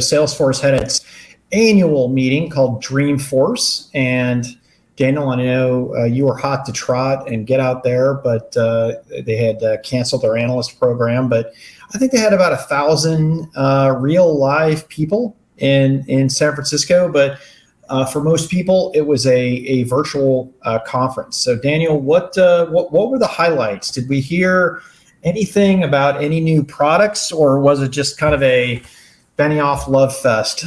Salesforce had its annual meeting called Dreamforce, and Daniel, I know you were hot to trot and get out there, but they had canceled their analyst program. But I think they had about 1,000 real live people in San Francisco. But for most people, it was a virtual conference. So Daniel, what were the highlights? Did we hear anything about any new products, or was it just kind of a Benioff love fest?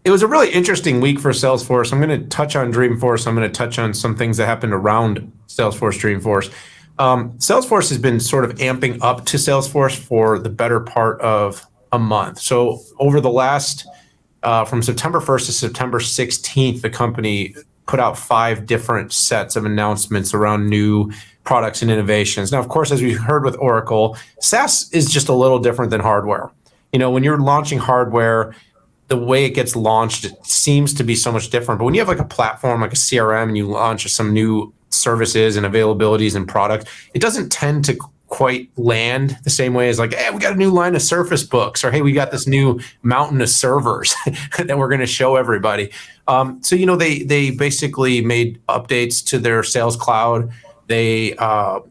It was a really interesting week for Salesforce. I'm going to touch on Dreamforce. I'm going to touch on some things that happened around Salesforce Dreamforce. Salesforce has been sort of amping up to Salesforce for the better part of a month. So over the last, from September 1st to September 16th, the company put out 5 different sets of announcements around new products and innovations. Now, of course, as we heard with Oracle, SaaS is just a little different than hardware. When you're launching hardware, the way it gets launched, it seems to be so much different. But when you have like a platform, like a CRM, and you launch some new services and availabilities and products, it doesn't tend to quite land the same way as like, hey, we got a new line of Surface Books, or hey, we got this new mountain of servers that we're going to show everybody. So they basically made updates to their Sales Cloud. They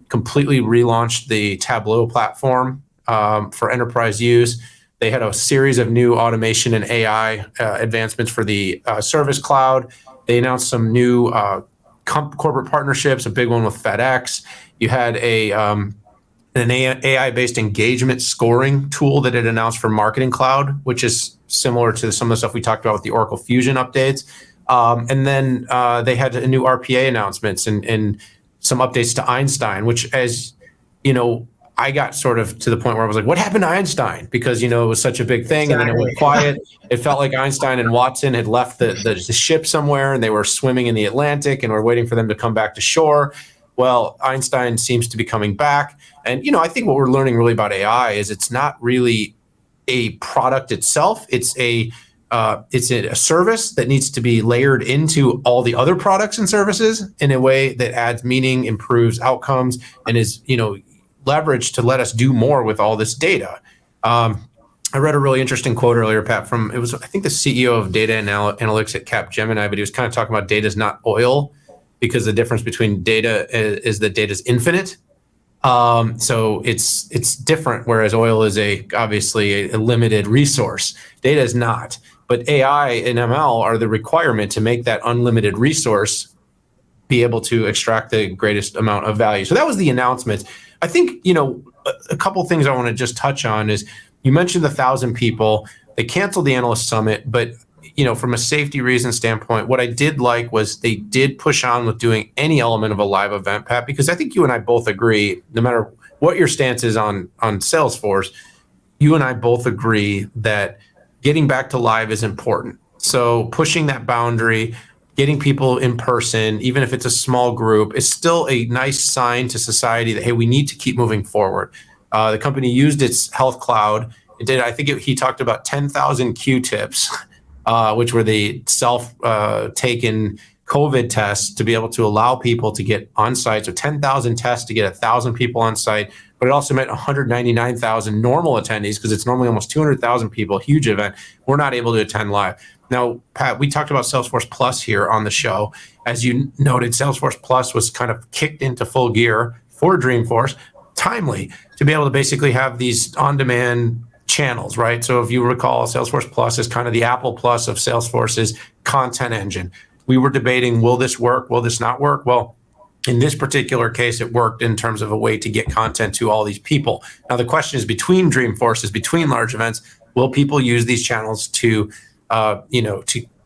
completely relaunched the Tableau platform for enterprise use. They had a series of new automation and AI advancements for the Service Cloud. They announced some new corporate partnerships, a big one with FedEx. You had an AI-based engagement scoring tool that it announced for Marketing Cloud, which is similar to some of the stuff we talked about with the Oracle Fusion updates. And then they had a new RPA announcements and some updates to Einstein, which, as you know, I got sort of to the point where I was like, what happened to Einstein? Because, it was such a big thing. Exactly. And then it went quiet. It felt like Einstein and Watson had left the ship somewhere and they were swimming in the Atlantic and we're waiting for them to come back to shore. Well, Einstein seems to be coming back. And, I think what we're learning really about AI is it's not really a product itself. It's a service that needs to be layered into all the other products and services in a way that adds meaning, improves outcomes, and is, leveraged to let us do more with all this data. I read a really interesting quote earlier, Pat, I think the CEO of data analytics at Capgemini, but he was kind of talking about data is not oil, because the difference between data is that data is infinite. So it's different, whereas oil is obviously a limited resource. Data is not. But AI and ML are the requirement to make that unlimited resource be able to extract the greatest amount of value. So that was the announcement. I think, a couple things I want to just touch on is you mentioned the 1,000 people. They canceled the analyst summit, but from a safety reason standpoint, what I did like was they did push on with doing any element of a live event, Pat, because I think you and I both agree, no matter what your stance is on Salesforce, you and I both agree that getting back to live is important. So pushing that boundary, getting people in person, even if it's a small group, is still a nice sign to society that, hey, we need to keep moving forward. The company used its Health Cloud. He talked about 10,000 Q-tips, which were the self-taken COVID tests, to be able to allow people to get on site. So 10,000 tests to get 1,000 people on site, but it also meant 199,000 normal attendees, because it's normally almost 200,000 people, huge event. We're not able to attend live. Now, Pat, we talked about Salesforce Plus here on the show. As you noted, Salesforce Plus was kind of kicked into full gear for Dreamforce, timely, to be able to basically have these on-demand channels, right? So if you recall, Salesforce Plus is kind of the Apple Plus of Salesforce's content engine. We were debating, will this work? Will this not work? Well, in this particular case, it worked in terms of a way to get content to all these people. Now, the question is, between large events, will people use these channels to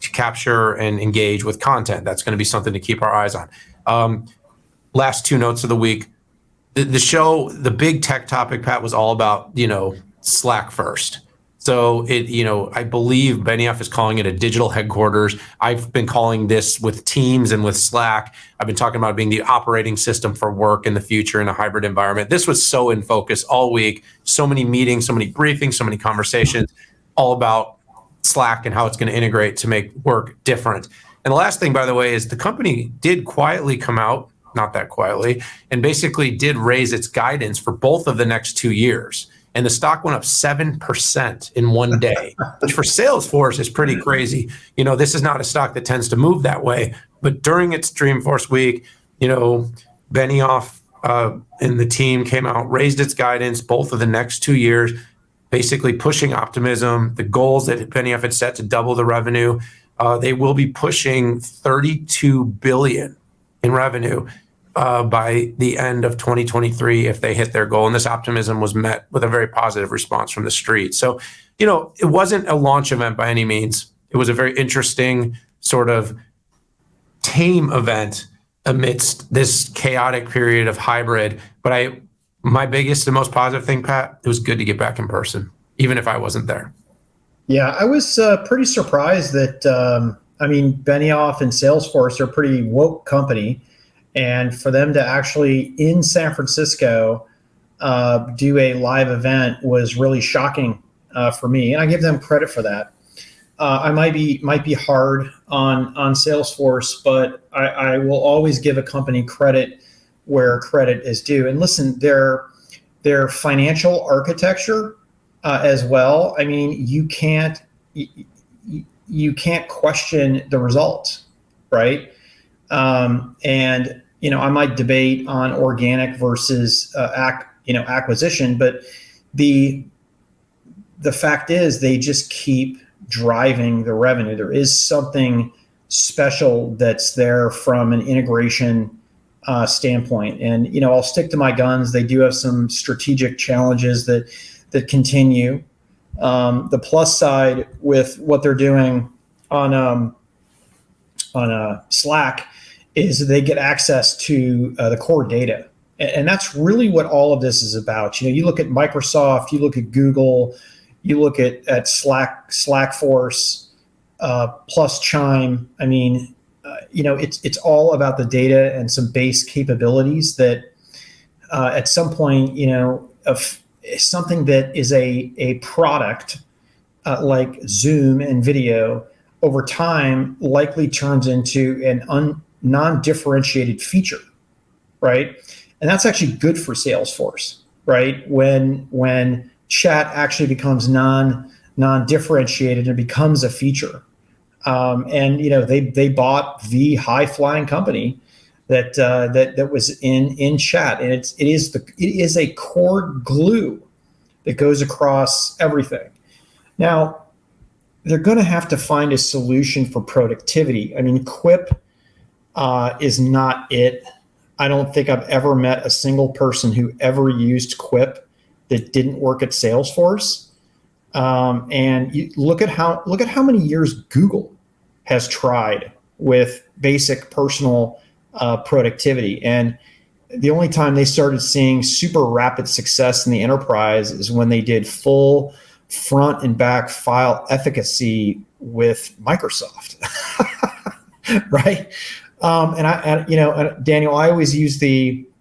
capture and engage with content? That's going to be something to keep our eyes on. Last 2 notes of the week. The show, the big tech topic, Pat, was all about, Slack first. So I believe Benioff is calling it a digital headquarters. I've been calling this with Teams and with Slack. I've been talking about it being the operating system for work in the future in a hybrid environment. This was so in focus all week. So many meetings, so many briefings, so many conversations, all about Slack and how it's going to integrate to make work different. And the last thing, by the way, is the company did quietly come out, not that quietly, and basically did raise its guidance for both of the next 2 years. and the stock went up 7% in one day, which for Salesforce is pretty crazy. This is not a stock that tends to move that way, but during its Dreamforce week, Benioff and the team came out, raised its guidance both of the next 2 years, basically pushing optimism, the goals that Benioff had set to double the revenue. They will be pushing $32 billion in revenue by the end of 2023 if they hit their goal. And this optimism was met with a very positive response from the street. So, it wasn't a launch event by any means. It was a very interesting sort of tame event amidst this chaotic period of hybrid. But my biggest and most positive thing, Pat, it was good to get back in person, even if I wasn't there. Yeah, I was pretty surprised that, Benioff and Salesforce are a pretty woke company. And for them to actually in San Francisco do a live event was really shocking for me. And I give them credit for that. I might be hard on Salesforce, but I will always give a company credit where credit is due. And listen, their financial architecture as well. I mean, you can't question the results, right? And I might debate on organic versus acquisition, but the fact is they just keep driving the revenue. There is something special that's there from an integration standpoint. And, I'll stick to my guns. They do have some strategic challenges that continue. The plus side with what they're doing on Slack is they get access to the core data. And that's really what all of this is about. You look at Microsoft, you look at Google, you look at Slackforce, plus Chime. I mean, it's all about the data and some base capabilities that at some point, of something that is a product like Zoom and video over time likely turns into an non-differentiated feature, right? And that's actually good for Salesforce, right? When chat actually becomes non-differentiated and becomes a feature. And they bought the high-flying company that was in chat, and it is a core glue that goes across everything. Now, they're going to have to find a solution for productivity. I mean, Quip is not it. I don't think I've ever met a single person who ever used Quip that didn't work at Salesforce. And you look at how many years Google has tried with basic personal productivity. And the only time they started seeing super rapid success in the enterprise is when they did full front and back file efficacy with Microsoft, right? Daniel, I always use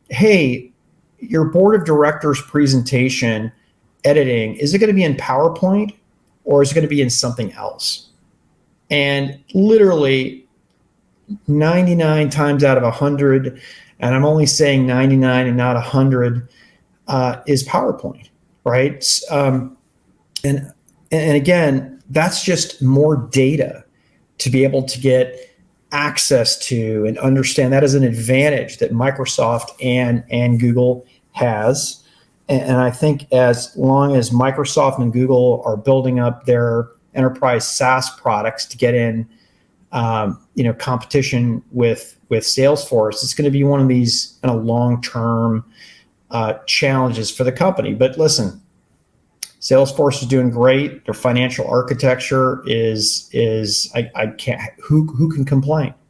hey, your board of directors presentation editing, is it going to be in PowerPoint or is it going to be in something else? And literally 99 times out of 100, and I'm only saying 99 and not 100, is PowerPoint, right? And again, that's just more data to be able to get access to and understand. That is an advantage that Microsoft and Google has. And I think as long as Microsoft and Google are building up their enterprise SaaS products to get in, competition with Salesforce, it's going to be one of these kind of long-term challenges for the company. But listen, Salesforce is doing great. Their financial architecture is I can't. Who can complain?